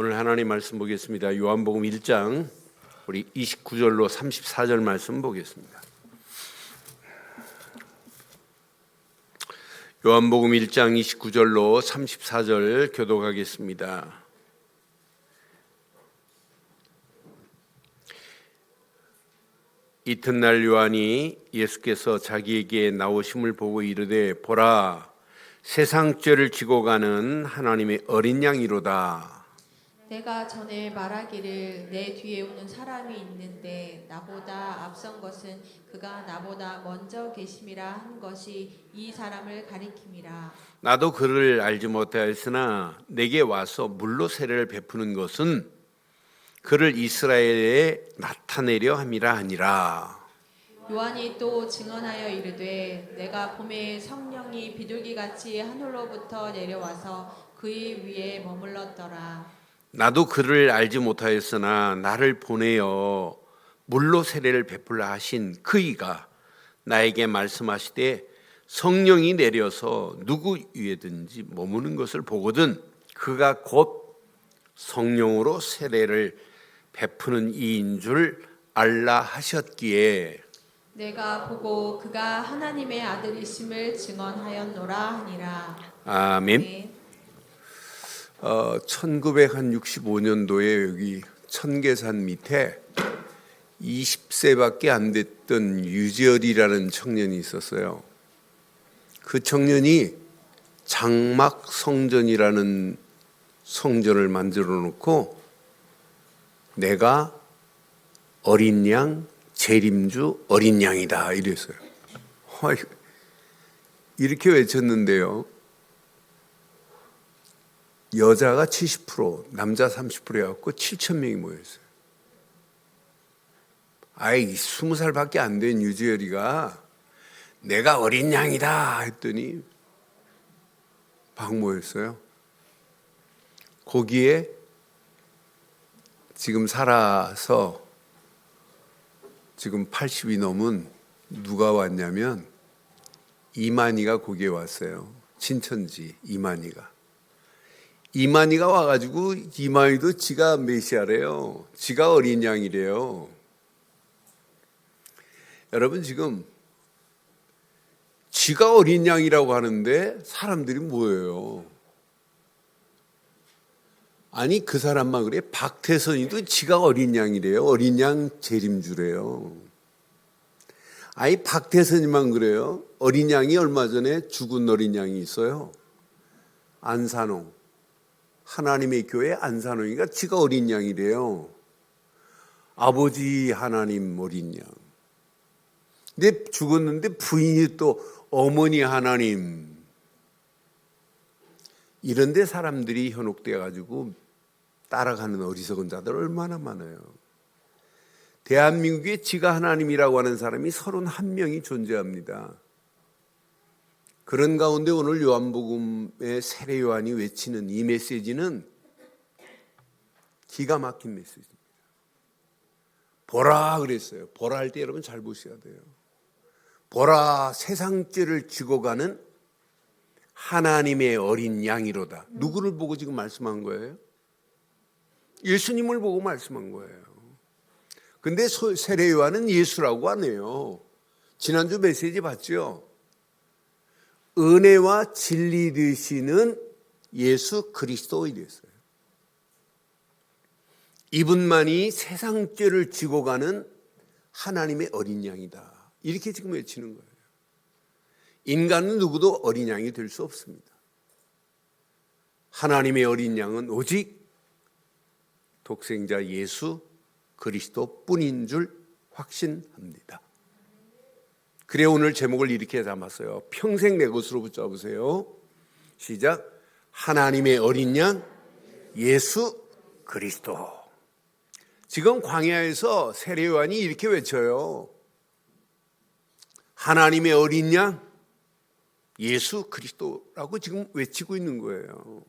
오늘 하나님 말씀 보겠습니다. 요한복음 1장 우리 29절로 34절 말씀 보겠습니다. 요한복음 1장 29절로 34절 교독하겠습니다. 이튿날 요한이 예수께서 자기에게 나오심을 보고 이르되 보라, 세상 죄를 지고 가는 하나님의 어린 양이로다. 내가 전에 말하기를 내 뒤에 오는 사람이 있는데 나보다 앞선 것은 그가 나보다 먼저 계심이라 한 것이 이 사람을 가리킴이라. 나도 그를 알지 못하였으나 내게 와서 물로 세례를 베푸는 것은 그를 이스라엘에 나타내려 함이라 하니라. 요한이 또 증언하여 이르되 내가 봄에 성령이 비둘기같이 하늘로부터 내려와서 그의 위에 머물렀더라. 나도 그를 알지 못하였으나 나를 보내어 물로 세례를 베풀라 하신 그이가 나에게 말씀하시되 성령이 내려서 누구 위에든지 머무는 것을 보거든 그가 곧 성령으로 세례를 베푸는 이인 줄 알라 하셨기에 내가 보고 그가 하나님의 아들이심을 증언하였노라 하니라. 아멘. 네. 1965년도에 여기 청계산 밑에 20세밖에 안 됐던 유지열이라는 청년이 있었어요. 그 청년이 장막 성전이라는 성전을 만들어 놓고 내가 어린 양, 재림주 어린 양이다 이랬어요. 이렇게 외쳤는데요. 여자가 70%, 남자 30%였고 7,000명이 모였어요. 아이 20살밖에 안 된 유지열이가 내가 어린 양이다 했더니 막 모였어요. 거기에 지금 살아서 지금 80이 넘은 누가 왔냐면 이만희가 거기에 왔어요. 친천지 이만희가. 이만희가 와가지고 이만희도 지가 메시아래요. 지가 어린 양이래요. 여러분 지금 지가 어린 양이라고 하는데 사람들이 뭐예요? 아니 그 사람만 그래? 박태선이도 지가 어린 양이래요. 어린 양 재림주래요. 아니 박태선이만 그래요? 어린 양이 얼마 전에 죽은 어린 양이 있어요. 안산홍. 하나님의 교회 안산홍이가 지가 어린 양이래요. 아버지 하나님 어린 양. 근데 죽었는데 부인이 또 어머니 하나님. 이런데 사람들이 현혹되어 가지고 따라가는 어리석은 자들 얼마나 많아요. 대한민국에 지가 하나님이라고 하는 사람이 31명이 존재합니다. 그런 가운데 오늘 요한복음의 세례 요한이 외치는 이 메시지는 기가 막힌 메시지입니다. 보라 그랬어요. 보라 할 때 여러분 잘 보셔야 돼요. 보라 세상 죄를 지고 가는 하나님의 어린 양이로다. 누구를 보고 지금 말씀한 거예요? 예수님을 보고 말씀한 거예요. 근데 세례 요한은 예수라고 하네요. 지난주 메시지 봤죠? 은혜와 진리 되시는 예수 그리스도 이랬어요. 이분만이 세상 죄를 지고 가는 하나님의 어린 양이다. 이렇게 지금 외치는 거예요. 인간은 누구도 어린 양이 될 수 없습니다. 하나님의 어린 양은 오직 독생자 예수 그리스도 뿐인 줄 확신합니다. 그래 오늘 제목을 이렇게 담았어요. 평생 내 것으로 붙잡으세요. 시작. 하나님의 어린 양 예수 그리스도. 지금 광야에서 세례 요한이 이렇게 외쳐요. 하나님의 어린 양 예수 그리스도라고 지금 외치고 있는 거예요.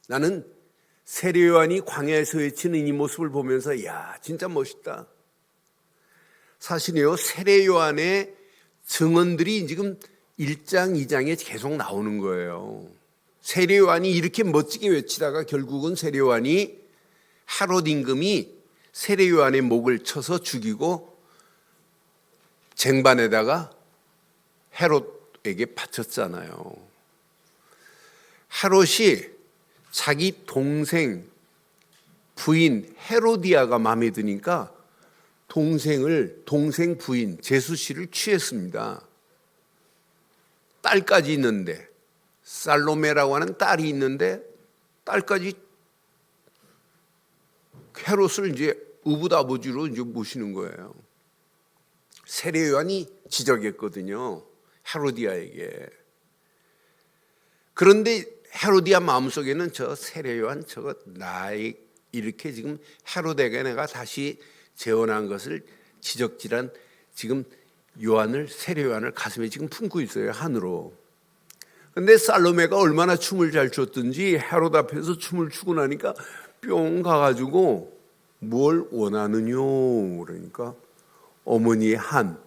나는 세례 요한이 광야에서 외치는 이 모습을 보면서 야 진짜 멋있다. 사실이요 세례 요한의 증언들이 지금 1장, 2장에 계속 나오는 거예요. 세례요한이 이렇게 멋지게 외치다가 결국은 세례요한이 헤롯 임금이 세례요한의 목을 쳐서 죽이고 쟁반에다가 헤롯에게 바쳤잖아요. 헤롯이 자기 동생 부인 헤로디아가 마음에 드니까 동생 부인 제수씨를 취했습니다. 딸까지 있는데, 살로메라고 하는 딸이 있는데 딸까지 헤롯을 이제 우붓아버지로 이제 모시는 거예요. 세례요한이 지적했거든요, 헤로디아에게. 그런데 헤로디아 마음속에는 저 세례요한 저거 나의 이렇게 지금 헤롯에게 내가 다시 재혼한 것을 지적질한 지금 세례요한을 가슴에 지금 품고 있어요, 한으로. 근데 살로메가 얼마나 춤을 잘 췄든지 헤롯 앞에서 춤을 추고 나니까 뿅 가가지고 뭘 원하느뇨 그러니까 어머니의 한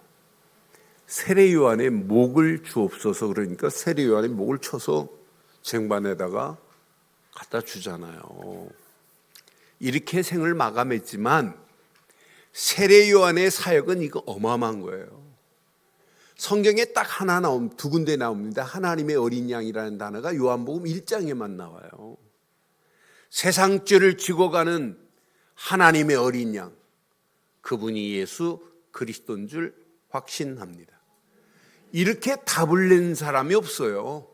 세례요한의 목을 주옵소서 그러니까 세례요한의 목을 쳐서 쟁반에다가 갖다 주잖아요. 이렇게 생을 마감했지만 세례요한의 사역은 이거 어마어마한 거예요. 성경에 딱 하나 두 군데 나옵니다. 하나님의 어린 양이라는 단어가 요한복음 1장에만 나와요. 세상 죄를 지고 가는 하나님의 어린 양, 그분이 예수 그리스도인 줄 확신합니다. 이렇게 답을 낸 사람이 없어요.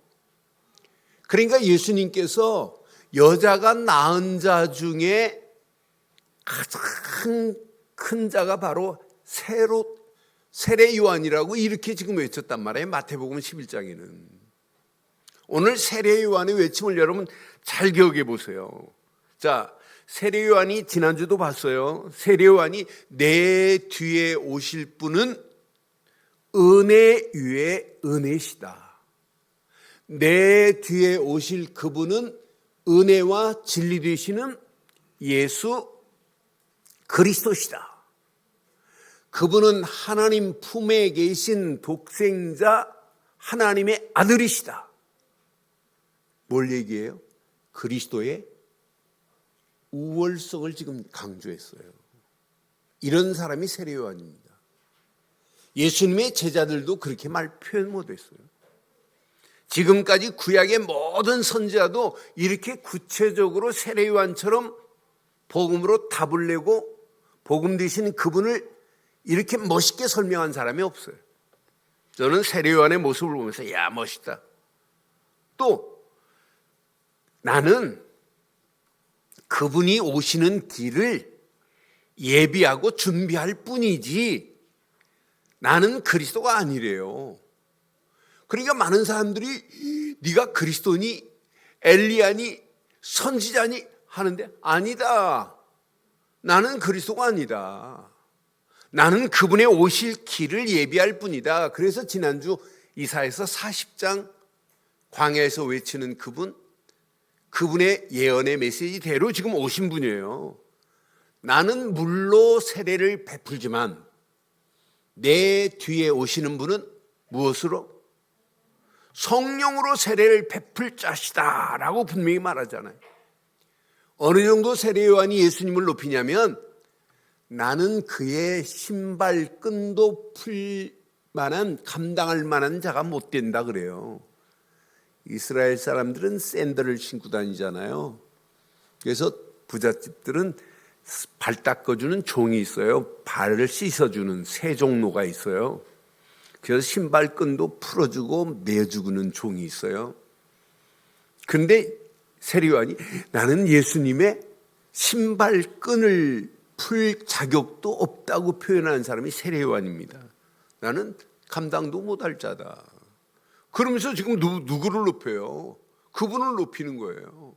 그러니까 예수님께서 여자가 낳은 자 중에 가장 큰 자가 바로 세례요한이라고 이렇게 지금 외쳤단 말이에요. 마태복음 11장에는. 오늘 세례요한의 외침을 여러분 잘 기억해 보세요. 자, 세례요한이 지난주도 봤어요. 세례요한이 내 뒤에 오실 분은 은혜 위에 은혜시다. 내 뒤에 오실 그분은 은혜와 진리 되시는 예수 그리스도시다. 그분은 하나님 품에 계신 독생자 하나님의 아들이시다. 뭘 얘기해요? 그리스도의 우월성을 지금 강조했어요. 이런 사람이 세례요한입니다. 예수님의 제자들도 그렇게 표현 못했어요. 지금까지 구약의 모든 선지자도 이렇게 구체적으로 세례요한처럼 복음으로 답을 내고 복음 되신 그분을 이렇게 멋있게 설명한 사람이 없어요. 저는 세례요한의 모습을 보면서 야 멋있다. 또 나는 그분이 오시는 길을 예비하고 준비할 뿐이지 나는 그리스도가 아니래요. 그러니까 많은 사람들이 네가 그리스도니 엘리야니 선지자니 하는데 아니다. 나는 그리스도가 아니다. 나는 그분의 오실 길을 예비할 뿐이다. 그래서 지난주 이사야서 40장 광야에서 외치는 그분의 예언의 메시지대로 지금 오신 분이에요. 나는 물로 세례를 베풀지만 내 뒤에 오시는 분은 무엇으로? 성령으로 세례를 베풀 자시다 라고 분명히 말하잖아요. 어느 정도 세례요한이 예수님을 높이냐면 나는 그의 신발끈도 풀 만한 감당할 만한 자가 못 된다 그래요. 이스라엘 사람들은 샌들을 신고 다니잖아요. 그래서 부잣집들은 발 닦아주는 종이 있어요. 발을 씻어주는 세종로가 있어요. 그래서 신발끈도 풀어주고 매주는 종이 있어요. 그런데 세례요한이 나는 예수님의 신발끈을 풀 자격도 없다고 표현하는 사람이 세례요한입니다. 나는 감당도 못할 자다. 그러면서 지금 누구를 높여요? 그분을 높이는 거예요.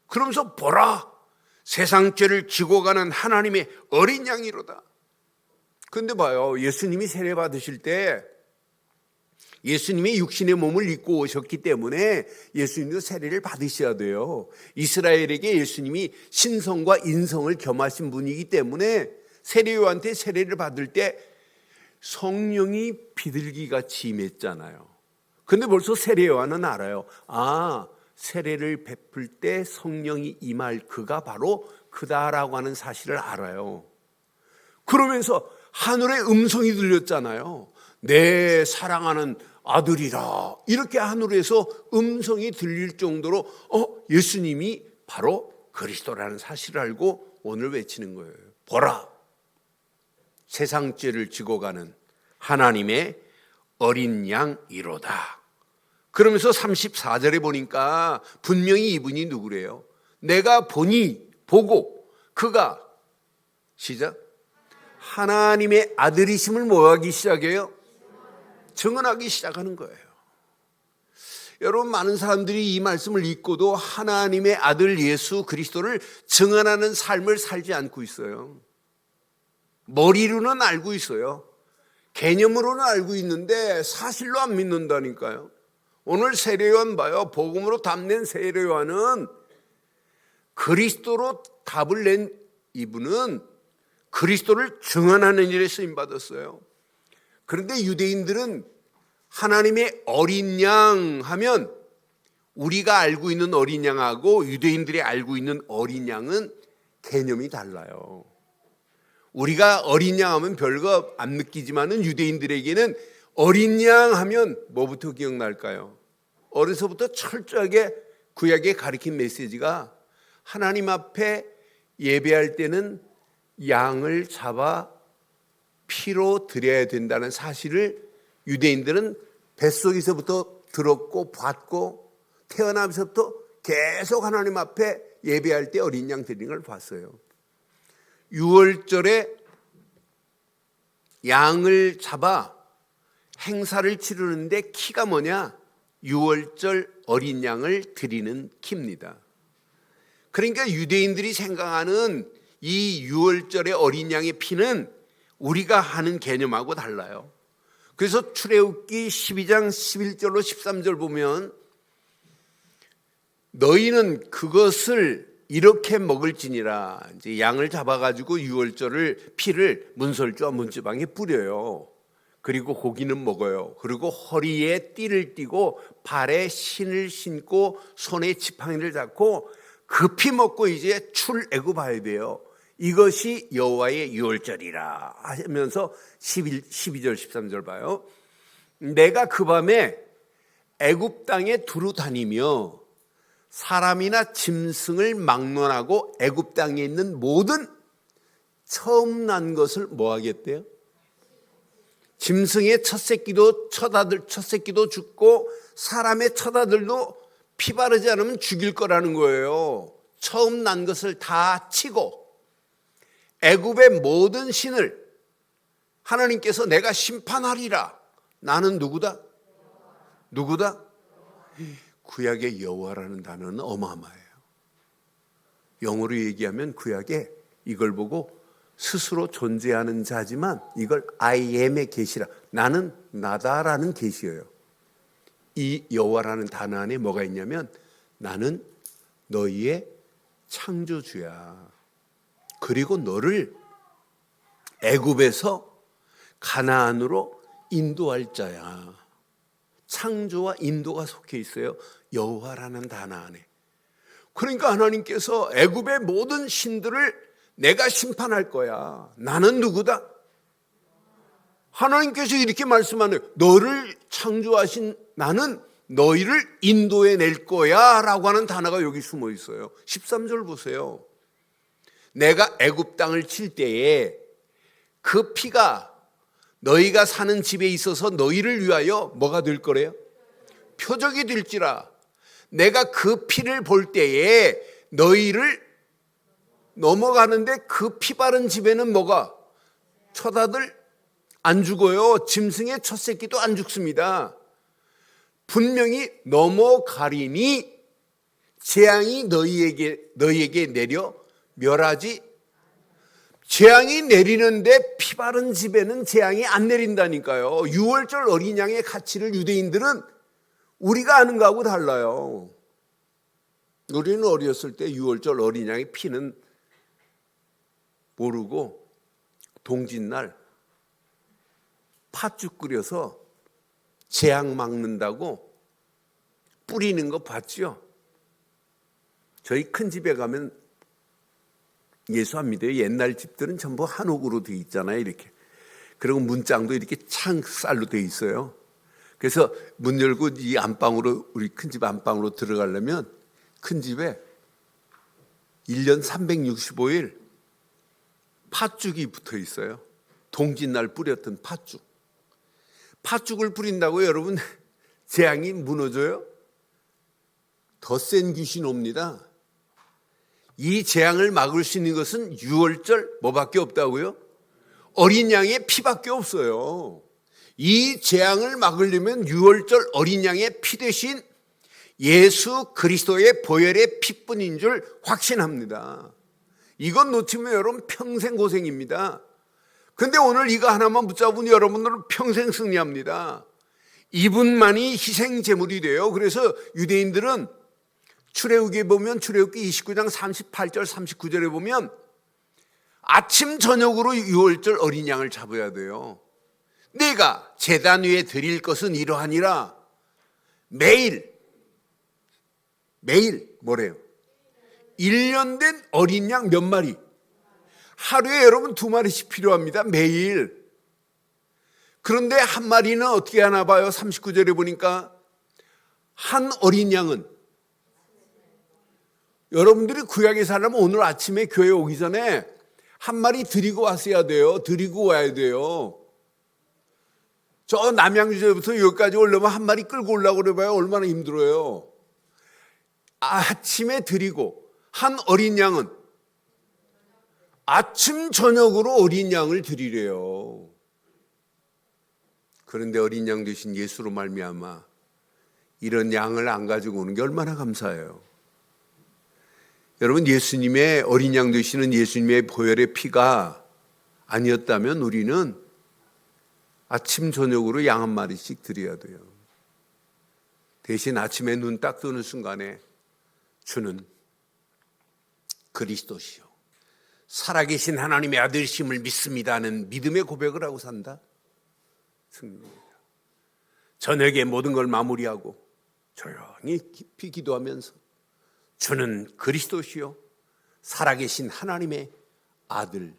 그러면서 보라, 세상 죄를 지고 가는 하나님의 어린 양이로다. 그런데 봐요, 예수님이 세례 받으실 때 예수님이 육신의 몸을 입고 오셨기 때문에 예수님도 세례를 받으셔야 돼요. 이스라엘에게 예수님이 신성과 인성을 겸하신 분이기 때문에 세례요한테 세례를 받을 때 성령이 비둘기같이 임했잖아요. 근데 벌써 세례요한은 알아요. 아, 세례를 베풀 때 성령이 임할 그가 바로 그다라고 하는 사실을 알아요. 그러면서 하늘의 음성이 들렸잖아요. 내 사랑하는 아들이라, 이렇게 하늘에서 음성이 들릴 정도로 예수님이 바로 그리스도라는 사실을 알고 오늘 외치는 거예요. 보라, 세상 죄를 지고 가는 하나님의 어린 양이로다. 그러면서 34절에 보니까 분명히 이분이 누구래요? 내가 보고 그가, 시작, 하나님의 아들이심을 뭐하기 시작해요? 증언하기 시작하는 거예요. 여러분, 많은 사람들이 이 말씀을 읽고도 하나님의 아들 예수 그리스도를 증언하는 삶을 살지 않고 있어요. 머리로는 알고 있어요. 개념으로는 알고 있는데 사실로 안 믿는다니까요. 오늘 세례요한 봐요. 복음으로 답낸 세례요한은 그리스도로 답을 낸 이분은 그리스도를 증언하는 일에 쓰임받았어요. 그런데 유대인들은 하나님의 어린 양 하면 우리가 알고 있는 어린 양하고 유대인들이 알고 있는 어린 양은 개념이 달라요. 우리가 어린 양 하면 별거 안 느끼지만은 유대인들에게는 어린 양 하면 뭐부터 기억날까요? 어려서부터 철저하게 구약에 가르친 메시지가 하나님 앞에 예배할 때는 양을 잡아 피로 드려야 된다는 사실을 유대인들은 뱃속에서부터 들었고 봤고 태어나면서부터 계속 하나님 앞에 예배할 때 어린 양 드리는 걸 봤어요. 6월절에 양을 잡아 행사를 치르는데 키가 뭐냐? 6월절 어린 양을 드리는 키입니다. 그러니까 유대인들이 생각하는 이 6월절의 어린 양의 피는 우리가 하는 개념하고 달라요. 그래서 출애굽기 12장 11절로 13절 보면 너희는 그것을 이렇게 먹을지니라. 이제 양을 잡아가지고 6월절을 피를 문설주와 문지방에 뿌려요. 그리고 고기는 먹어요. 그리고 허리에 띠를 띠고 발에 신을 신고 손에 지팡이를 잡고 급히 먹고 이제 출애굽해야 돼요. 이것이 여호와의 유월절이라 하면서 12절 13절 봐요. 내가 그 밤에 애굽 땅에 두루 다니며 사람이나 짐승을 막론하고 애굽 땅에 있는 모든 처음 난 것을 뭐 하겠대요? 짐승의 첫 새끼도 죽고 사람의 첫 아들도 피 바르지 않으면 죽일 거라는 거예요. 처음 난 것을 다 치고 애굽의 모든 신을 하나님께서 내가 심판하리라. 나는 누구다? 누구다? 구약의 여호와라는 단어는 어마어마해요. 영어로 얘기하면 구약에 이걸 보고 스스로 존재하는 자지만 이걸 I am의 계시라. 나는 나다라는 계시예요. 이 여호와라는 단어 안에 뭐가 있냐면 나는 너희의 창조주야. 그리고 너를 애굽에서 가나안으로 인도할 자야. 창조와 인도가 속해 있어요. 여호와라는 단어 안에. 그러니까 하나님께서 애굽의 모든 신들을 내가 심판할 거야. 나는 누구다? 하나님께서 이렇게 말씀하네요. 너를 창조하신 나는 너희를 인도해 낼 거야 라고 하는 단어가 여기 숨어 있어요. 13절 보세요. 내가 애굽 땅을 칠 때에 그 피가 너희가 사는 집에 있어서 너희를 위하여 뭐가 될 거래요? 표적이 될지라. 내가 그 피를 볼 때에 너희를 넘어가는데 그 피 바른 집에는 뭐가? 첫 아들 안 죽어요. 짐승의 첫 새끼도 안 죽습니다. 분명히 넘어가리니 재앙이 너희에게 내려 멸하지. 재앙이 내리는데 피 바른 집에는 재앙이 안 내린다니까요. 유월절 어린 양의 가치를 유대인들은 우리가 아는 거하고 달라요. 우리는 어렸을 때 유월절 어린 양의 피는 모르고 동짓날 팥죽 끓여서 재앙 막는다고 뿌리는 거 봤죠? 저희 큰 집에 가면 예수 안 믿어요. 옛날 집들은 전부 한옥으로 돼 있잖아요. 이렇게. 그리고 문장도 이렇게 창살로 돼 있어요. 그래서 문 열고 이 안방으로, 우리 큰 집 안방으로 들어가려면 큰 집에 1년 365일 팥죽이 붙어 있어요. 동짓날 뿌렸던 팥죽. 팥죽을 뿌린다고 여러분 재앙이 무너져요? 더 센 귀신 옵니다. 이 재앙을 막을 수 있는 것은 유월절 뭐밖에 없다고요? 어린 양의 피밖에 없어요. 이 재앙을 막으려면 유월절 어린 양의 피 대신 예수 그리스도의 보혈의 피뿐인 줄 확신합니다. 이건 놓치면 여러분 평생 고생입니다. 근데 오늘 이거 하나만 붙잡은 여러분들은 평생 승리합니다. 이분만이 희생 제물이 돼요. 그래서 유대인들은 출애굽기에 보면 출애굽기 29장 38절 39절에 보면 아침 저녁으로 유월절 어린 양을 잡아야 돼요. 내가 제단 위에 드릴 것은 이러하니라. 매일 뭐래요? 1년 된 어린 양 몇 마리? 하루에 여러분 2마리씩 필요합니다. 매일. 그런데 한 마리는 어떻게 하나 봐요? 39절에 보니까 한 어린 양은, 여러분들이 구약에 살려면 오늘 아침에 교회 오기 전에 한 마리 드리고 왔어야 돼요. 드리고 와야 돼요. 저 남양주에서부터 여기까지 오려면 한 마리 끌고 오려고 그래봐요. 얼마나 힘들어요. 아침에 드리고 한 어린 양은 아침 저녁으로 어린 양을 드리래요. 그런데 어린 양 되신 예수로 말미암아 이런 양을 안 가지고 오는 게 얼마나 감사해요. 여러분, 예수님의 어린 양 되시는 예수님의 보혈의 피가 아니었다면 우리는 아침 저녁으로 양 한 마리씩 드려야 돼요. 대신 아침에 눈 딱 뜨는 순간에 주는 그리스도시요 살아계신 하나님의 아들심을 믿습니다는 믿음의 고백을 하고 산다. 승리입니다. 저녁에 모든 걸 마무리하고 조용히 깊이 기도하면서 주는 그리스도시요 살아계신 하나님의 아들을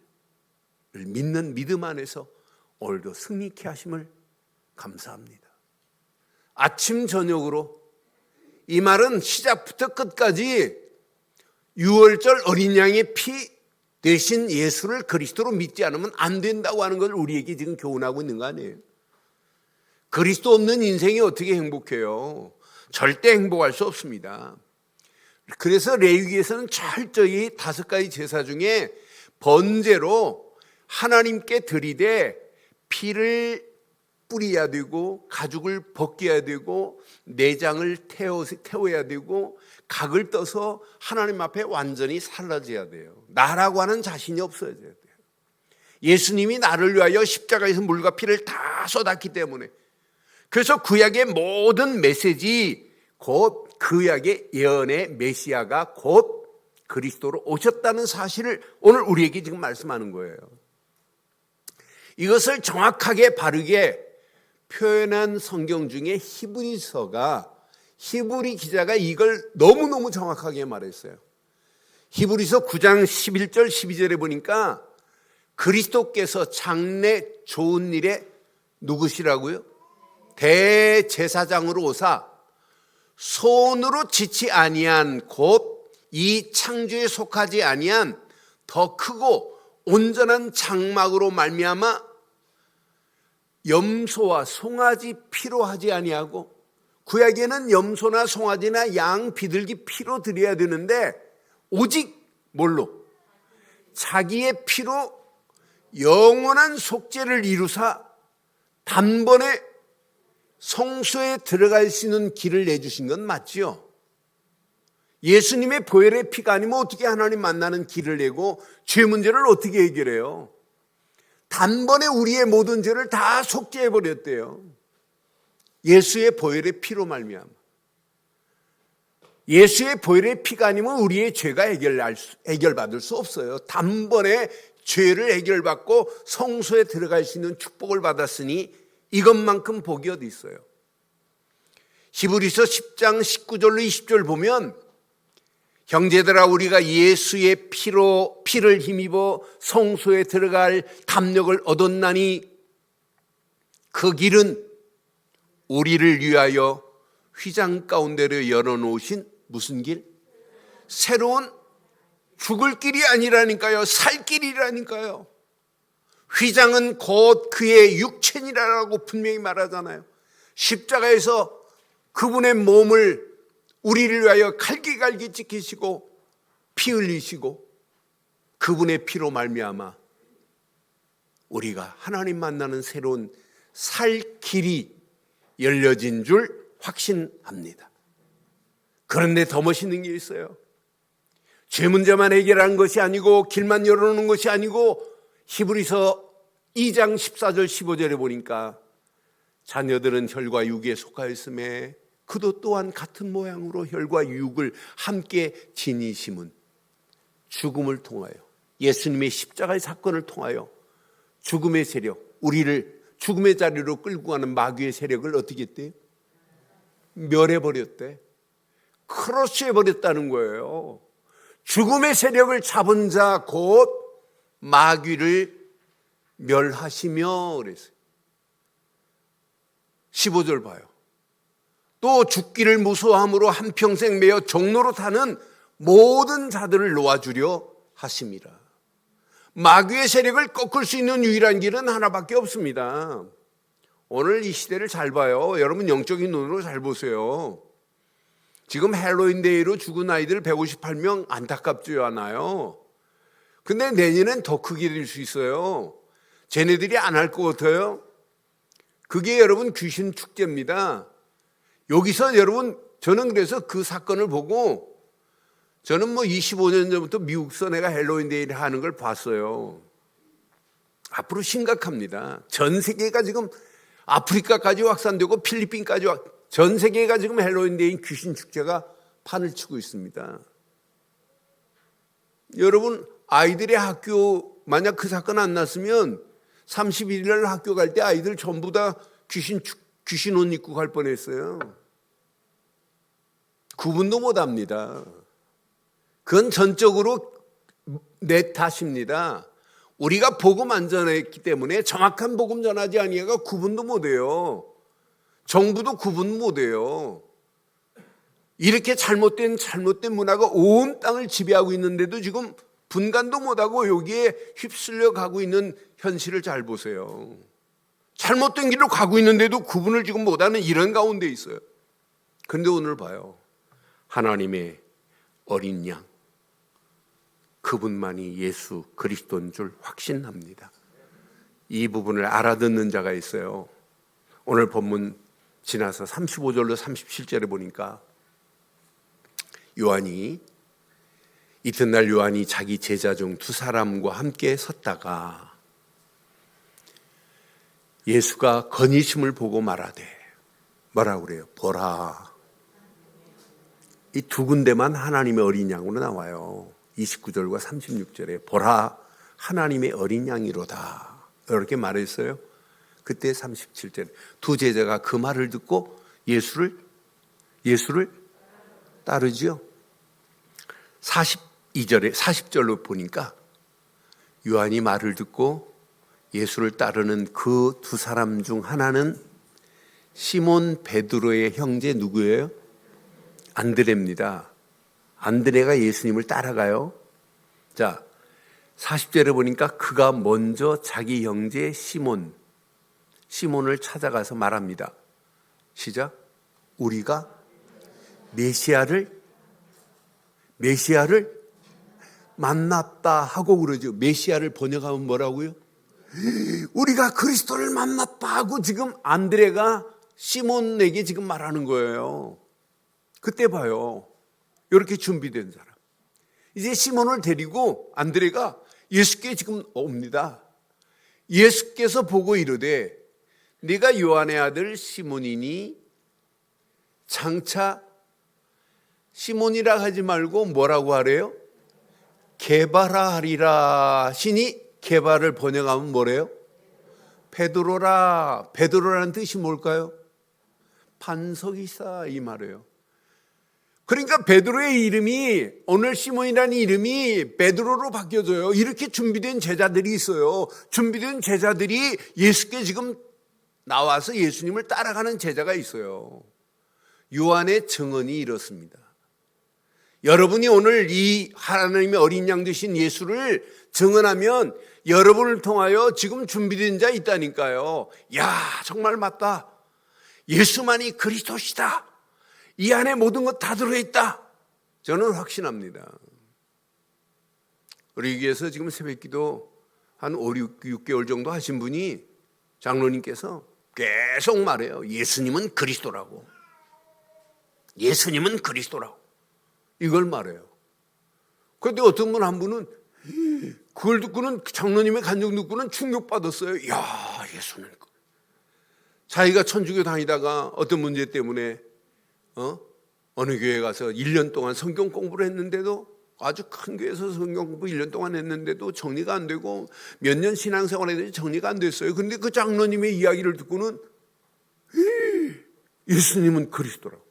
믿는 믿음 안에서 오늘도 승리케 하심을 감사합니다. 아침 저녁으로, 이 말은 시작부터 끝까지 유월절 어린 양의 피 대신 예수를 그리스도로 믿지 않으면 안 된다고 하는 걸 우리에게 지금 교훈하고 있는 거 아니에요? 그리스도 없는 인생이 어떻게 행복해요? 절대 행복할 수 없습니다. 그래서 레위기에서는 철저히 5가지 제사 중에 번제로 하나님께 드리되 피를 뿌려야 되고 가죽을 벗겨야 되고 내장을 태워야 되고 각을 떠서 하나님 앞에 완전히 사라져야 돼요. 나라고 하는 자신이 없어져야 돼요. 예수님이 나를 위하여 십자가에서 물과 피를 다 쏟았기 때문에, 그래서 구약의 모든 메시지, 곧 구약의 예언의 메시아가 곧 그리스도로 오셨다는 사실을 오늘 우리에게 지금 말씀하는 거예요. 이것을 정확하게 바르게 표현한 성경 중에 히브리서가, 히브리 기자가 이걸 너무너무 정확하게 말했어요. 히브리서 9장 11절 12절에 보니까 그리스도께서 장래 좋은 일에 누구시라고요? 대제사장으로 오사 손으로 지치 아니한 곧 이 창조에 속하지 아니한 더 크고 온전한 장막으로 말미암아 염소와 송아지 피로 하지 아니하고, 구약에는 염소나 송아지나 양 비둘기 피로 드려야 되는데 오직 뭘로? 자기의 피로 영원한 속죄를 이루사 단번에 성소에 들어갈 수 있는 길을 내주신 건 맞지요? 예수님의 보혈의 피가 아니면 어떻게 하나님 만나는 길을 내고 죄 문제를 어떻게 해결해요? 단번에 우리의 모든 죄를 다 속죄해 버렸대요. 예수의 보혈의 피로 말미암아. 예수의 보혈의 피가 아니면 우리의 죄가 해결받을 수 없어요. 단번에 죄를 해결받고 성소에 들어갈 수 있는 축복을 받았으니 이것만큼 복이 어디 있어요? 히브리서 10장 19절로 20절 보면 형제들아, 우리가 예수의 피를 힘입어 성소에 들어갈 담력을 얻었나니 그 길은 우리를 위하여 휘장 가운데로 열어놓으신 무슨 길? 새로운 죽을 길이 아니라니까요. 살 길이라니까요. 휘장은 곧 그의 육체니라라고 분명히 말하잖아요. 십자가에서 그분의 몸을 우리를 위하여 갈기갈기 찢기시고 피 흘리시고 그분의 피로 말미암아 우리가 하나님 만나는 새로운 살 길이 열려진 줄 확신합니다. 그런데 더 멋있는 게 있어요. 죄 문제만 해결하는 것이 아니고 길만 열어놓는 것이 아니고 히브리서 2장 14절 15절에 보니까 자녀들은 혈과 육에 속하였음에 그도 또한 같은 모양으로 혈과 육을 함께 지니심은 죽음을 통하여 예수님의 십자가의 사건을 통하여 죽음의 세력, 우리를 죽음의 자리로 끌고 가는 마귀의 세력을 어떻게 했대요? 멸해버렸대. 크러쉬해버렸다는 거예요. 죽음의 세력을 잡은 자 곧 마귀를 멸하시며 그랬어요. 15절 봐요. 또 죽기를 무서워함으로 한평생 매어 종로로 타는 모든 자들을 놓아주려 하심이라. 마귀의 세력을 꺾을 수 있는 유일한 길은 하나밖에 없습니다. 오늘 이 시대를 잘 봐요. 여러분 영적인 눈으로 잘 보세요. 지금 헬로윈데이로 죽은 아이들 158명 안타깝지 않아요? 근데 내년엔 더 크게 될 수 있어요. 쟤네들이 안 할 것 같아요. 그게 여러분 귀신 축제입니다. 여기서 여러분 저는 그래서 그 사건을 보고 저는 25년 전부터 미국서 내가 헬로윈데이를 하는 걸 봤어요. 앞으로 심각합니다. 전 세계가 지금 아프리카까지 확산되고 필리핀까지 전 세계가 지금 헬로윈데이 귀신 축제가 판을 치고 있습니다. 여러분 아이들의 학교 만약 그 사건 안 났으면 31일 날 학교 갈 때 아이들 전부 다 귀신 옷 입고 갈 뻔했어요. 구분도 못합니다. 그건 전적으로 내 탓입니다. 우리가 복음 안 전했기 때문에 정확한 복음 전하지 아니하가 구분도 못해요. 정부도 구분 못해요. 이렇게 잘못된 문화가 온 땅을 지배하고 있는데도 지금 분간도 못하고 여기에 휩쓸려 가고 있는 현실을 잘 보세요. 잘못된 길로 가고 있는데도 구분을 지금 못하는 이런 가운데 있어요. 그런데 오늘 봐요. 하나님의 어린 양, 그분만이 예수 그리스도인 줄 확신합니다. 이 부분을 알아듣는 자가 있어요. 오늘 본문 지나서 35절로 37절에 보니까 이튿날 요한이 자기 제자 중 두 사람과 함께 섰다가 예수가 건의심을 보고 말하되 뭐라고 그래요? 보라. 이 두 군데만 하나님의 어린 양으로 나와요. 29절과 36절에 보라 하나님의 어린 양이로다 이렇게 말했어요. 그때 37절에 두 제자가 그 말을 듣고 예수를 따르지요. 40절로 보니까 요한이 말을 듣고 예수를 따르는 그 두 사람 중 하나는 시몬 베드로의 형제 누구예요? 안드레입니다. 안드레가 예수님을 따라가요. 자, 40절에 보니까 그가 먼저 자기 형제 시몬을 찾아가서 말합니다. 시작. 우리가 메시아를 만났다 하고 그러죠. 메시아를 번역하면 뭐라고요? 우리가 그리스도를 만났다 하고 지금 안드레가 시몬에게 지금 말하는 거예요. 그때 봐요. 이렇게 준비된 사람. 이제 시몬을 데리고 안드레가 예수께 지금 옵니다. 예수께서 보고 이르되 네가 요한의 아들 시몬이니 장차 시몬이라 하지 말고 뭐라고 하래요? 게바라 하리라 하시니 게바를 번역하면 뭐래요? 베드로라. 베드로라는 뜻이 뭘까요? 반석이사 이 말이에요. 그러니까 베드로의 이름이, 오늘 시몬이라는 이름이 베드로로 바뀌어져요. 이렇게 준비된 제자들이 있어요. 준비된 제자들이 예수께 지금 나와서 예수님을 따라가는 제자가 있어요. 요한의 증언이 이렇습니다. 여러분이 오늘 이 하나님의 어린 양 되신 예수를 증언하면 여러분을 통하여 지금 준비된 자 있다니까요. 야, 정말 맞다. 예수만이 그리스도시다. 이 안에 모든 것 다 들어있다. 저는 확신합니다. 우리 교회에서 지금 새벽기도 한 5, 6개월 정도 하신 분이 장로님께서 계속 말해요. 예수님은 그리스도라고. 예수님은 그리스도라고. 이걸 말해요. 그런데 어떤 분 한 분은 그걸 듣고는, 장로님의 간증 듣고는 충격받았어요. 야, 예수는. 자기가 천주교 다니다가 어떤 문제 때문에 어느 교회 가서 1년 동안 성경 공부를 했는데도, 아주 큰 교회에서 성경 공부 1년 동안 했는데도 정리가 안 되고 몇 년 신앙생활 했는데 정리가 안 됐어요. 그런데 그 장로님의 이야기를 듣고는 예수님은 그리스도라고.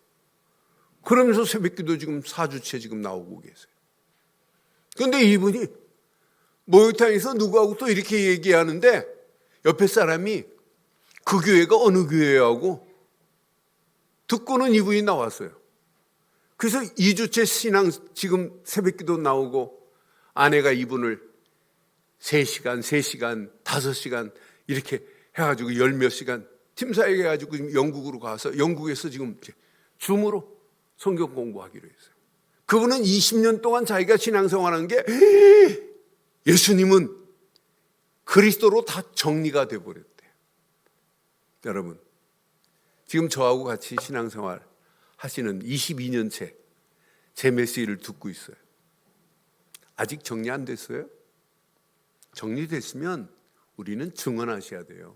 그러면서 새벽기도 지금 4주째 지금 나오고 계세요. 그런데 이분이 목욕탕에서 누구하고 또 이렇게 얘기하는데 옆에 사람이 그 교회가 어느 교회하고 듣고는 이분이 나왔어요. 그래서 2주째 신앙 지금 새벽기도 나오고 아내가 이분을 3시간, 3시간, 5시간 이렇게 해가지고 열 몇 시간 팀사역 해가지고 지금 영국으로 가서 영국에서 지금 줌으로 성경 공부하기로 했어요. 그분은 20년 동안 자기가 신앙생활한 게 예수님은 그리스도로 다 정리가 되어버렸대요. 여러분, 지금 저하고 같이 신앙생활 하시는 22년째 제 메시지를 듣고 있어요. 아직 정리 안 됐어요? 정리됐으면 우리는 증언하셔야 돼요.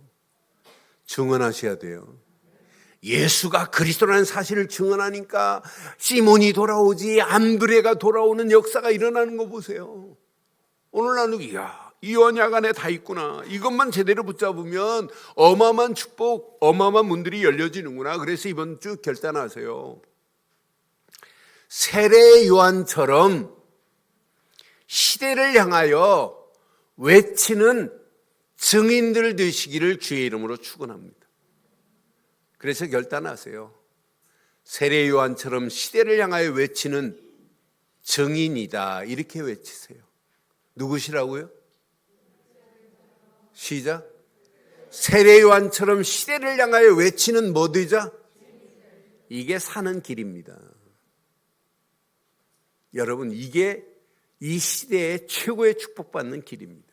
증언하셔야 돼요. 예수가 그리스도라는 사실을 증언하니까 시몬이 돌아오지, 안드레가 돌아오는 역사가 일어나는 거 보세요. 오늘 나누기, 이야, 이 언약 안에 다 있구나. 이것만 제대로 붙잡으면 어마어마한 축복, 어마어마한 문들이 열려지는구나. 그래서 이번 주 결단하세요. 세례 요한처럼 시대를 향하여 외치는 증인들 되시기를 주의 이름으로 축원합니다. 그래서 결단하세요. 세례 요한처럼 시대를 향하여 외치는 증인이다. 이렇게 외치세요. 누구시라고요? 시작. 세례 요한처럼 시대를 향하여 외치는 뭐 되자? 이게 사는 길입니다. 여러분, 이게 이 시대의 최고의 축복받는 길입니다.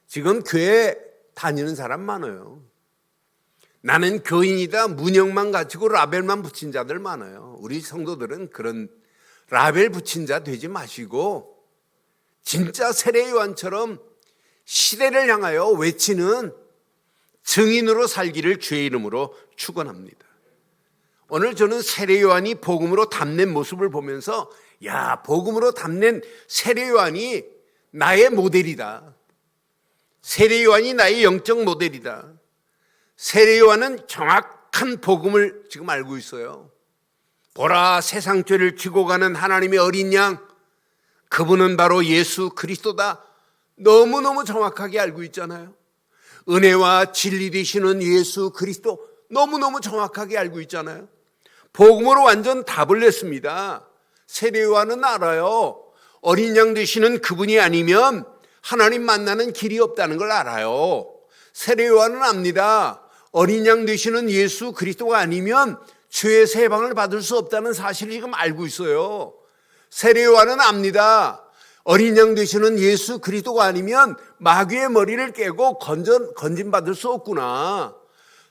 지금 교회 다니는 사람 많아요. 나는 교인이다, 문형만 가지고 라벨만 붙인 자들 많아요. 우리 성도들은 그런 라벨 붙인 자 되지 마시고 진짜 세례 요한처럼 시대를 향하여 외치는 증인으로 살기를 주의 이름으로 축원합니다. 오늘 저는 세례 요한이 복음으로 담는 모습을 보면서, 야, 복음으로 담는 세례 요한이 나의 모델이다. 세례 요한이 나의 영적 모델이다. 세례 요한은 정확한 복음을 지금 알고 있어요. 보라, 세상 죄를 지고 가는 하나님의 어린 양, 그분은 바로 예수 그리스도다. 너무너무 정확하게 알고 있잖아요. 은혜와 진리 되시는 예수 그리스도 너무너무 정확하게 알고 있잖아요. 복음으로 완전 답을 냈습니다. 세례 요한은 알아요. 어린 양 되시는 그분이 아니면 하나님 만나는 길이 없다는 걸 알아요. 세례 요한은 압니다. 어린 양 되시는 예수 그리스도가 아니면 죄의 세방을 받을 수 없다는 사실을 지금 알고 있어요. 세례 요한은 압니다. 어린 양 되시는 예수 그리스도가 아니면 마귀의 머리를 깨고 건진받을 수 없구나.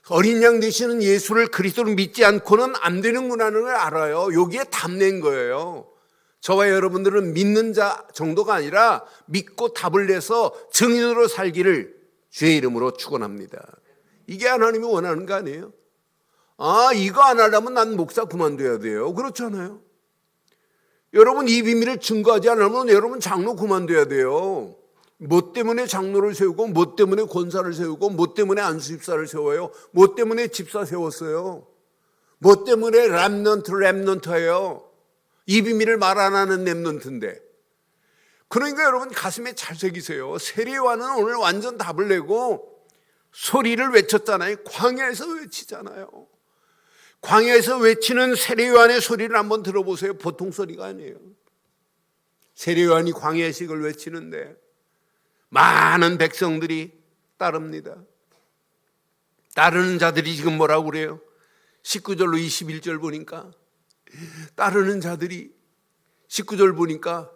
어린 양 되시는 예수를 그리스도를 믿지 않고는 안 되는구나는 걸 알아요. 여기에 답낸 거예요. 저와 여러분들은 믿는 자 정도가 아니라 믿고 답을 내서 증인으로 살기를 주의 이름으로 축원합니다. 이게 하나님이 원하는 거 아니에요? 아, 이거 안 하려면 난 목사 그만둬야 돼요. 그렇잖아요. 여러분, 이 비밀을 증거하지 않으면 여러분 장로 그만둬야 돼요. 뭐 때문에 장로를 세우고, 뭐 때문에 권사를 세우고, 뭐 때문에 안수집사를 세워요? 뭐 때문에 집사 세웠어요? 뭐 때문에 랩넌트예요? 이 비밀을 말 안 하는 렘넌트인데. 그러니까 여러분 가슴에 잘 새기세요. 세례 요한은 오늘 완전 답을 내고 소리를 외쳤잖아요. 광야에서 외치잖아요. 광야에서 외치는 세례 요한의 소리를 한번 들어보세요. 보통 소리가 아니에요. 세례 요한이 광야에서 이걸 외치는데 많은 백성들이 따릅니다. 따르는 자들이 지금 뭐라고 그래요? 19절로 21절 보니까 따르는 자들이 19절 보니까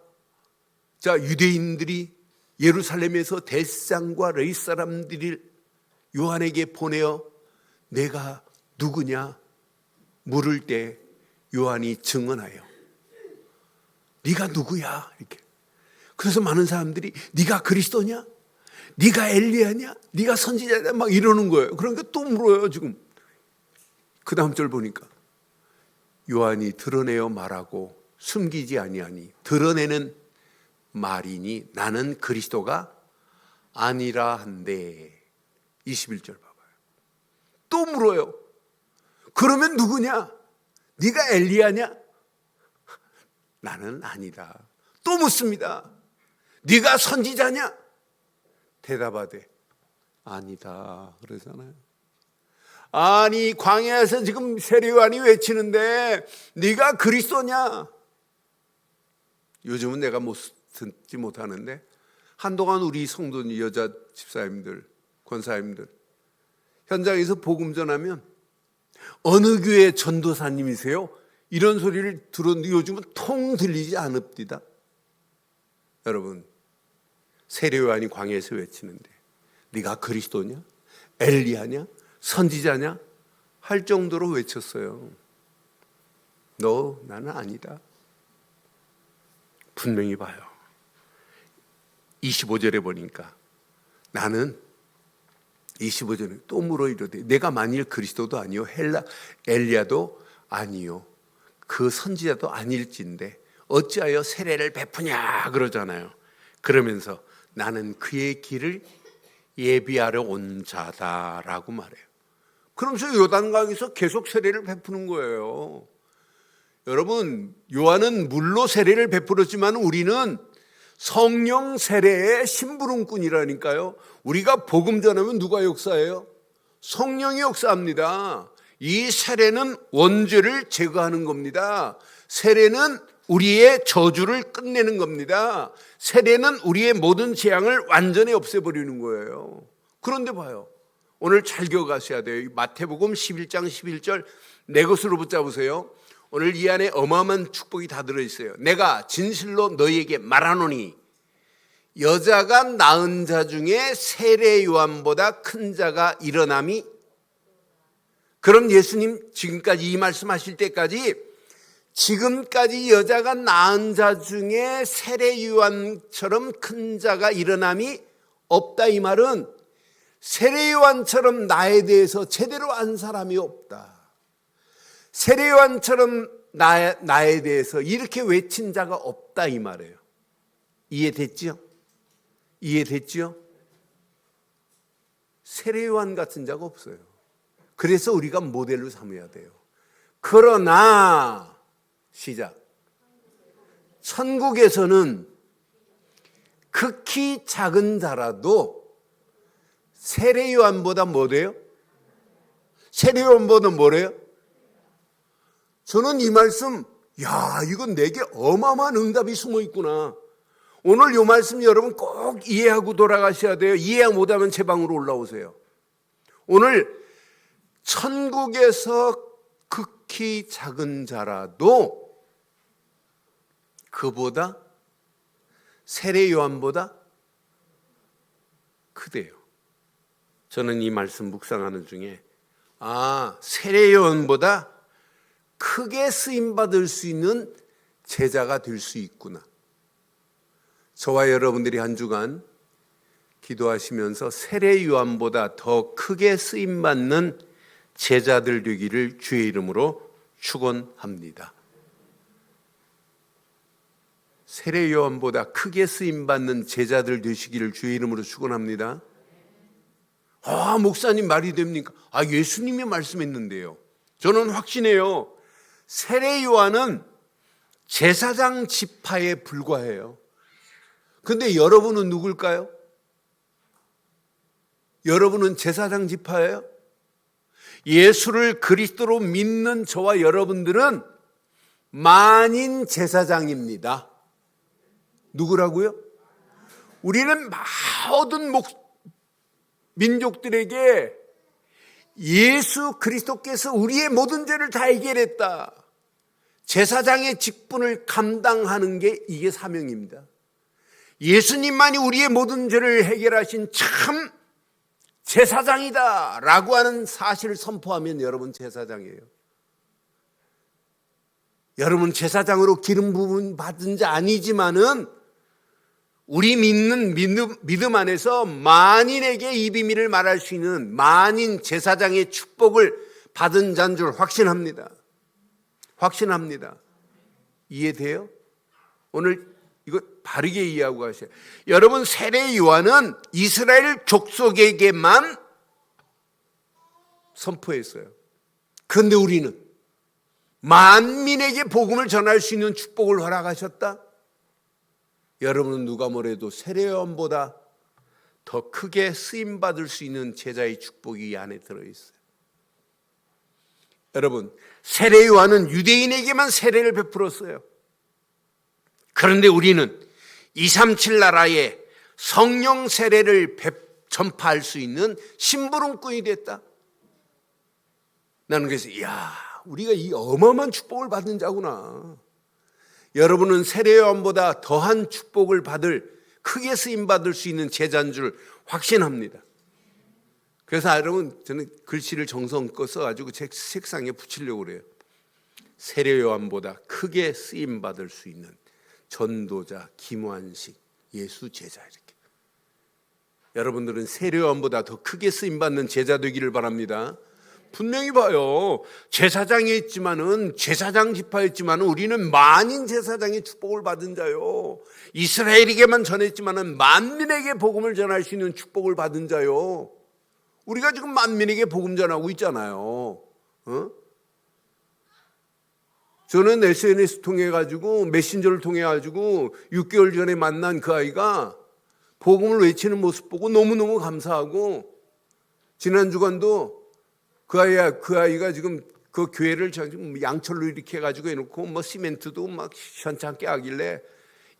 자, 유대인들이 예루살렘에서 대상과 레위 사람들을 요한에게 보내어 내가 누구냐 물을 때 요한이 증언하여 네가 누구야 이렇게. 그래서 많은 사람들이 네가 그리스도냐, 네가 엘리야냐, 네가 선지자냐 막 이러는 거예요. 그러니까 또 물어요. 지금 그 다음 절 보니까 요한이 드러내어 말하고 숨기지 아니하니 드러내는 말이니 나는 그리스도가 아니라 한데. 21절 봐봐요. 또 물어요. 그러면 누구냐? 네가 엘리야냐? 나는 아니다. 또 묻습니다. 네가 선지자냐? 대답하되 아니다 그러잖아요. 아니 광야에서 지금 세례 요한이 외치는데 네가 그리스도냐? 요즘은 내가 듣지 못하는데 한동안 우리 성도 여자 집사님들, 권사님들 현장에서 복음 전하면 어느 교회 전도사님이세요? 이런 소리를 들었는데 요즘은 통 들리지 않읍니다. 여러분 세례 요한이 광야에서 외치는데 네가 그리스도냐? 엘리야냐? 선지자냐? 할 정도로 외쳤어요. 너 나는 아니다. 분명히 봐요. 25절에 보니까 나는 25절에 또 물어 이르되 내가 만일 그리스도도 아니요 엘리야도 아니요 그 선지자도 아닐진데 어찌하여 세례를 베푸냐 그러잖아요. 그러면서 나는 그의 길을 예비하러 온 자다라고 말해요. 그러면서 요단강에서 계속 세례를 베푸는 거예요. 여러분 요한은 물로 세례를 베풀었지만 우리는 성령 세례의 심부름꾼이라니까요. 우리가 복음 전하면 누가 역사해요? 성령이 역사합니다. 이 세례는 원죄를 제거하는 겁니다. 세례는 우리의 저주를 끝내는 겁니다. 세례는 우리의 모든 재앙을 완전히 없애버리는 거예요. 그런데 봐요. 오늘 잘 기억하셔야 돼요. 마태복음 11장 11절 내 것으로 붙잡으세요. 오늘 이 안에 어마어마한 축복이 다 들어있어요. 내가 진실로 너희에게 말하노니 여자가 낳은 자 중에 세례 요한보다 큰 자가 일어남이. 그럼 예수님 지금까지 이 말씀하실 때까지 지금까지 여자가 낳은 자 중에 세례 요한처럼 큰 자가 일어남이 없다 이 말은 세례 요한처럼 나에 대해서 제대로 안 사람이 없다. 세례 요한처럼 나에 대해서 이렇게 외친 자가 없다 이 말이에요. 이해됐죠? 이해됐죠? 세례 요한 같은 자가 없어요. 그래서 우리가 모델로 삼아야 돼요. 그러나 시작. 천국에서는 극히 작은 자라도 세례 요한보다 뭐래요? 세례 요한보다 뭐래요? 저는 이 말씀, 야, 이건 내게 어마어마한 응답이 숨어 있구나. 오늘 이 말씀 여러분 꼭 이해하고 돌아가셔야 돼요. 이해 못하면 제 방으로 올라오세요. 오늘 천국에서 극히 작은 자라도 그보다 세례 요한보다 크대요. 저는 이 말씀 묵상하는 중에 세례 요한보다 크게 쓰임받을 수 있는 제자가 될 수 있구나. 저와 여러분들이 한 주간 기도하시면서 세례 요한보다 더 크게 쓰임받는 제자들 되기를 주의 이름으로 축원합니다. 세례 요한보다 크게 쓰임받는 제자들 되시기를 주의 이름으로 축원합니다. 목사님 말이 됩니까? 예수님이 말씀했는데요. 저는 확신해요. 세례 요한은 제사장 지파에 불과해요. 근데 여러분은 누굴까요? 여러분은 제사장 지파예요? 예수를 그리스도로 믿는 저와 여러분들은 만인 제사장입니다. 누구라고요? 우리는 모든 민족들에게 예수 그리스도께서 우리의 모든 죄를 다 해결했다. 제사장의 직분을 감당하는 게 이게 사명입니다. 예수님만이 우리의 모든 죄를 해결하신 참 제사장이다 라고 하는 사실을 선포하면 여러분 제사장이에요. 여러분 제사장으로 기름 부음 받은 자 아니지만은 우리 믿는 믿음 안에서 만인에게 이 비밀을 말할 수 있는 만인 제사장의 축복을 받은 자인 줄 확신합니다. 확신합니다. 이해돼요? 오늘 이거 바르게 이해하고 가세요. 여러분 세례 요한은 이스라엘 족속에게만 선포했어요. 그런데 우리는 만민에게 복음을 전할 수 있는 축복을 허락하셨다. 여러분은 누가 뭐래도 세례 요한보다 더 크게 쓰임 받을 수 있는 제자의 축복이 이 안에 들어있어요. 여러분 세례 요한은 유대인에게만 세례를 베풀었어요. 그런데 우리는 237 나라에 성령 세례를 전파할 수 있는 심부름꾼이 됐다. 나는 그래서 우리가 이 어마어마한 축복을 받은 자구나. 여러분은 세례 요한보다 더한 축복을 받을 크게 쓰임 받을 수 있는 제자인 줄 확신합니다. 그래서 여러분 저는 글씨를 정성껏 써가지고 제 책상에 붙이려고 그래요. 세례 요한보다 크게 쓰임 받을 수 있는 전도자 김완식 예수 제자 이렇게. 여러분들은 세례 요한보다 더 크게 쓰임 받는 제자 되기를 바랍니다. 분명히 봐요. 제사장이 있지만은 제사장 지파였지만은 우리는 만인 제사장의 축복을 받은 자요. 이스라엘에게만 전했지만은 만민에게 복음을 전할 수 있는 축복을 받은 자요. 우리가 지금 만민에게 복음 전하고 있잖아요. 저는 SNS 통해 가지고 메신저를 통해 가지고 6개월 전에 만난 그 아이가 복음을 외치는 모습 보고 너무너무 감사하고, 지난 주간도 그 아이가 지금 그 교회를 양철로 이렇게 해가지고 해놓고 뭐 시멘트도 막 현찮게 하길래,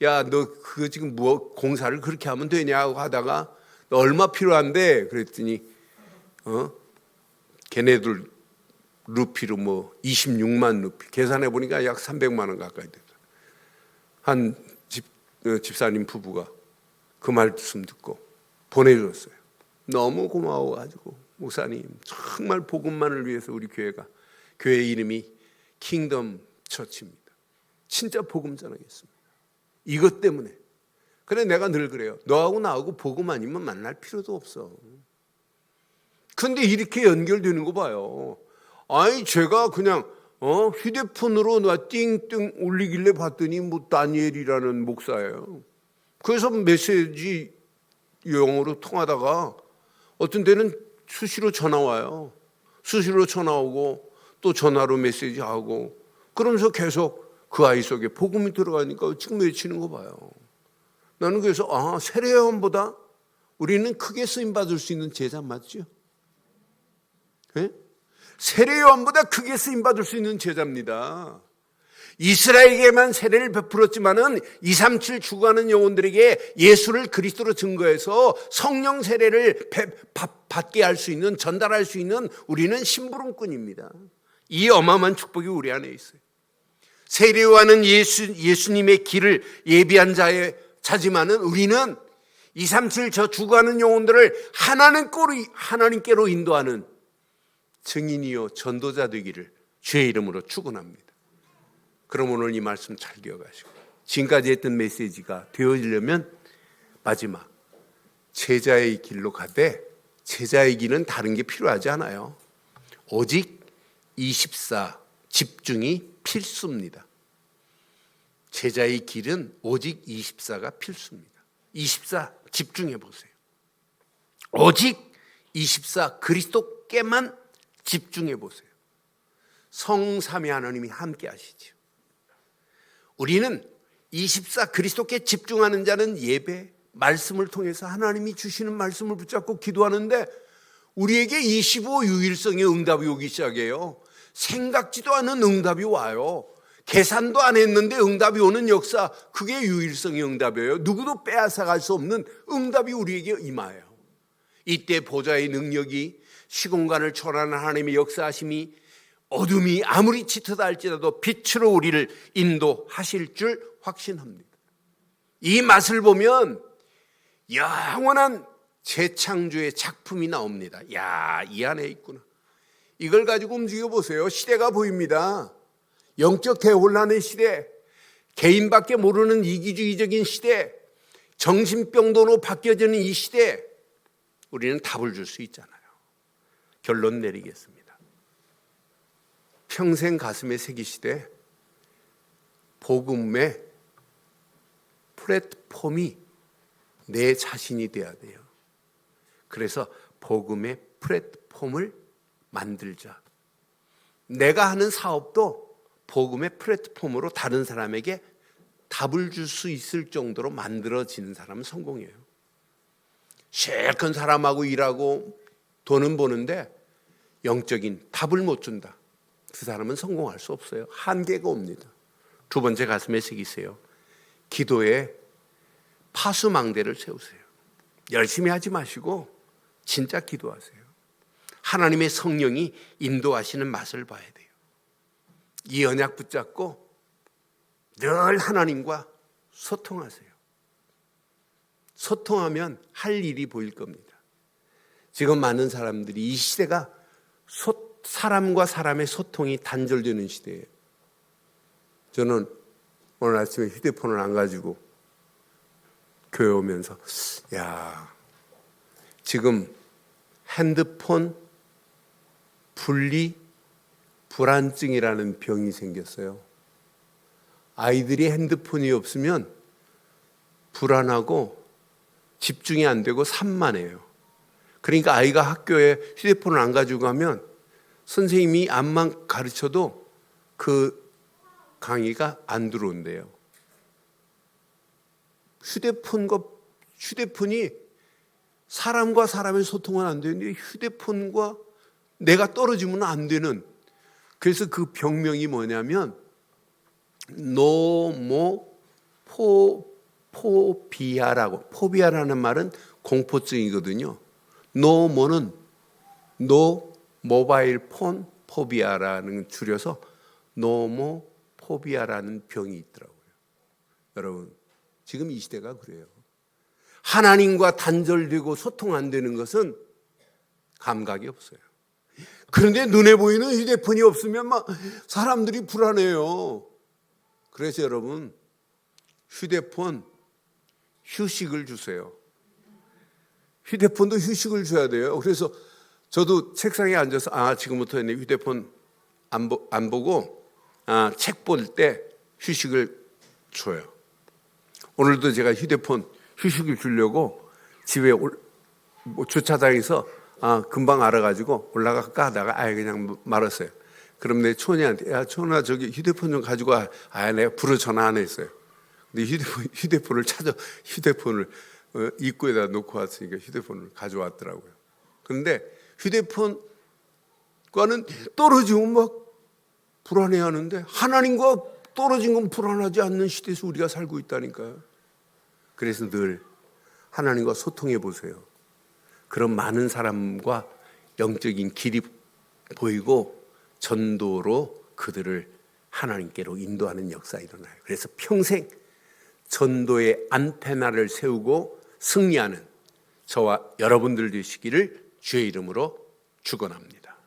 야, 너 그거 지금 뭐 공사를 그렇게 하면 되냐고 하다가 너 얼마 필요한데? 그랬더니 걔네들 루피로 뭐 26만 루피 계산해 보니까 약 300만 원 가까이 되더라. 한 집사님 부부가 그 말씀 듣고 보내줬어요. 너무 고마워가지고, 목사님 정말 복음만을 위해서 우리 교회 이름이 킹덤 처치입니다. 진짜 복음 전하겠습니다. 이것 때문에. 그래 내가 늘 그래요. 너하고 나하고 복음 아니면 만날 필요도 없어. 근데 이렇게 연결되는 거 봐요. 아니 제가 그냥 휴대폰으로 나 띵띵 올리길래 봤더니 뭐 다니엘이라는 목사예요. 그래서 메시지 영어로 통하다가 어떤 때는 수시로 전화 와요. 수시로 전화 오고 또 전화로 메시지 하고, 그러면서 계속 그 아이 속에 복음이 들어가니까 지금 외치는 거 봐요. 나는 그래서 세례 요한보다 우리는 크게 쓰임 받을 수 있는 제자 맞죠? 네? 세례 요한보다 크게 쓰임 받을 수 있는 제자입니다. 이스라엘에게만 세례를 베풀었지만은 237 죽어가는 영혼들에게 예수를 그리스도로 증거해서 성령 세례를 받게 할 수 있는, 전달할 수 있는 우리는 심부름꾼입니다. 이 어마어마한 축복이 우리 안에 있어요. 세례 요한은 예수님의 길을 예비한 자지만은 우리는 237 저 죽어가는 영혼들을 하나님께로 인도하는 증인이요 전도자 되기를 주의 이름으로 축원합니다. 그럼 오늘 이 말씀 잘 기억하시고, 지금까지 했던 메시지가 되어지려면 마지막 제자의 길로 가되, 제자의 길은 다른 게 필요하지 않아요. 오직 24 집중이 필수입니다. 제자의 길은 오직 24가 필수입니다. 24 집중해 보세요. 오직 24 그리스도께만 집중해 보세요. 성삼위 하나님이 함께 하시죠. 우리는 24 그리스도께 집중하는 자는 예배, 말씀을 통해서 하나님이 주시는 말씀을 붙잡고 기도하는데 우리에게 25 유일성의 응답이 오기 시작해요. 생각지도 않은 응답이 와요. 계산도 안 했는데 응답이 오는 역사, 그게 유일성의 응답이에요. 누구도 빼앗아갈 수 없는 응답이 우리에게 임하여요. 이때 보좌의 능력이, 시공간을 초월하는 하나님의 역사하심이, 어둠이 아무리 짙어다 할지라도 빛으로 우리를 인도하실 줄 확신합니다. 이 맛을 보면 영원한 재창조의 작품이 나옵니다. 야, 이 안에 있구나. 이걸 가지고 움직여 보세요. 시대가 보입니다. 영적 대혼란의 시대, 개인밖에 모르는 이기주의적인 시대, 정신병도로 바뀌어지는 이 시대, 우리는 답을 줄 수 있잖아요. 결론 내리겠습니다. 평생 가슴에 새기시되 복음의 플랫폼이 내 자신이 돼야 돼요. 그래서 복음의 플랫폼을 만들자. 내가 하는 사업도 복음의 플랫폼으로 다른 사람에게 답을 줄 수 있을 정도로 만들어지는 사람은 성공이에요. 실컷 사람하고 일하고 돈은 버는데 영적인 답을 못 준다. 그 사람은 성공할 수 없어요. 한계가 옵니다. 두 번째, 가슴에 새기세요. 기도에 파수망대를 세우세요. 열심히 하지 마시고 진짜 기도하세요. 하나님의 성령이 인도하시는 맛을 봐야 돼요. 이 언약 붙잡고 늘 하나님과 소통하세요. 소통하면 할 일이 보일 겁니다. 지금 많은 사람들이 이 시대가 사람과 사람의 소통이 단절되는 시대예요. 저는 오늘 아침에 휴대폰을 안 가지고 교회 오면서 야, 지금 핸드폰 분리 불안증이라는 병이 생겼어요. 아이들이 핸드폰이 없으면 불안하고 집중이 안 되고 산만해요. 그러니까 아이가 학교에 휴대폰을 안 가지고 가면 선생님이 암만 가르쳐도 그 강의가 안 들어온대요. 휴대폰이 사람과 사람의 소통은 안 되는데 휴대폰과 내가 떨어지면 안 되는, 그래서 그 병명이 뭐냐면 노모포비아라고. 포비아라는 말은 공포증이거든요. 노모는 노 모바일 폰 포비아라는 줄여서 노모포비아라는 병이 있더라고요. 여러분, 지금 이 시대가 그래요. 하나님과 단절되고 소통 안 되는 것은 감각이 없어요. 그런데 눈에 보이는 휴대폰이 없으면 막 사람들이 불안해요. 그래서 여러분, 휴대폰 휴식을 주세요. 휴대폰도 휴식을 줘야 돼요. 그래서 저도 책상에 앉아서 지금부터 휴대폰 안 보고 책 볼 때 휴식을 줘요. 오늘도 제가 휴대폰 휴식을 주려고 집에 주차장에서 금방 알아가지고 올라갈까 하다가 그냥 말았어요. 그럼 내 초원이한테 야, 초원아, 저기 휴대폰 좀 가지고 와. 내가 불어 전화 안 했어요. 근데 휴대폰을 찾아, 휴대폰을 입구에다 놓고 왔으니까 휴대폰을 가져왔더라고요. 그런데 휴대폰과는 떨어지면 막 불안해하는데 하나님과 떨어진 건 불안하지 않는 시대에서 우리가 살고 있다니까요. 그래서 늘 하나님과 소통해 보세요. 그런 많은 사람과 영적인 길이 보이고 전도로 그들을 하나님께로 인도하는 역사가 일어나요. 그래서 평생 전도의 안테나를 세우고 승리하는 저와 여러분들 되시기를 주의 이름으로 축원합니다.